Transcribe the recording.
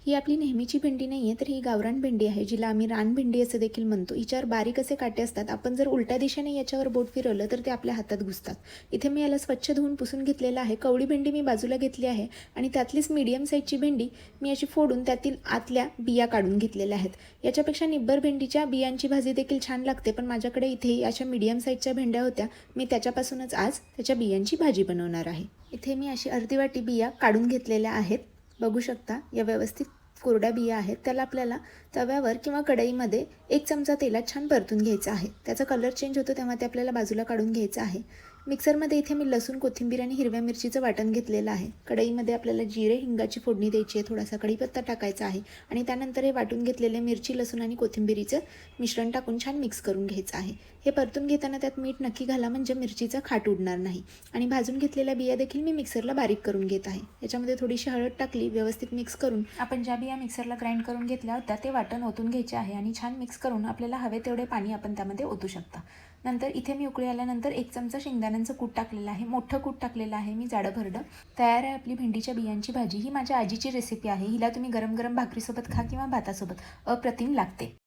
ही आपली नेहमीची भेंडी नाही आहे, तर ही गावरान भेंडी आहे, जिला आम्ही रानभेंडी असं देखील म्हणतो. हिच्यावर बारीक असे काटे असतात. आपण जर उलट्या दिशेने याच्यावर बोट फिरवलं तर ते आपल्या हातात घुसतात. इथे मी याला स्वच्छ धुवून पुसून घेतलेलं आहे. कवळी भेंडी मी बाजूला घेतली आहे आणि त्यातलीच मीडियम साईजची भेंडी मी अशी फोडून त्यातील आतल्या बिया काढून घेतलेल्या आहेत. याच्यापेक्षा निब्बर भेंडीच्या बियांची भाजी देखील छान लागते, पण माझ्याकडे इथे अशा मीडियम साईजच्या भेंड्या होत्या. मी त्याच्यापासूनच आज त्याच्या बियांची भाजी बनवणार आहे. इथे मी अशी अर्धी वाटी बिया काढून घेतलेल्या आहेत. बघू शकता या व्यवस्थित कोरड्या बिया आहेत. त्याला आपल्याला तव्यावर किंवा कढईमध्ये 1 चमचा तेलात छान परतून घ्यायचं आहे. त्याचा कलर चेंज होतो तेव्हा ते आपल्याला बाजूला काढून घ्यायचं आहे. मिक्सरमध्ये इथे मी लसूण, कोथिंबीर आणि हिरव्या मिरचीचं वाटण घेतलेलं आहे. कढईमध्ये आपल्याला जिरे, हिंगाची फोडणी द्यायची आहे. थोडासा कढीपत्ता टाकायचा आहे आणि त्यानंतर हे वाटून घेतलेले मिरची, लसूण आणि कोथिंबीरीचं मिश्रण टाकून छान मिक्स करून घ्यायचं आहे. हे परतून घेताना त्यात मीठ नक्की घाला, म्हणजे मिरचीचा खाट उडणार नाही. आणि भाजून घेतलेल्या बिया देखील मी मिक्सरला बारीक करून घेत आहे. याच्यामध्ये थोडीशी हळद टाकली, व्यवस्थित मिक्स करून आपण ज्या बिया मिक्सरला ग्राइंड करून घेतल्या होत्या ते वाटण ओतून घ्यायचे आहे आणि छान मिक्स करून आपल्याला हवे तेवढे पाणी आपण त्यामध्ये ओतू शकता. नंतर इथे मी उकळी आल्यानंतर 1 चमचा शेंगदाण्यांचं कूट टाकलेलं आहे. मोठं कूट टाकलेलं आहे मी, जाडं भरडं. तयार आहे आपली भेंडीच्या बियांची भाजी. ही माझ्या आजीची रेसिपी आहे. हिला तुम्ही गरम गरम भाकरीसोबत खा किंवा भातासोबत, अप्रतिम लागते.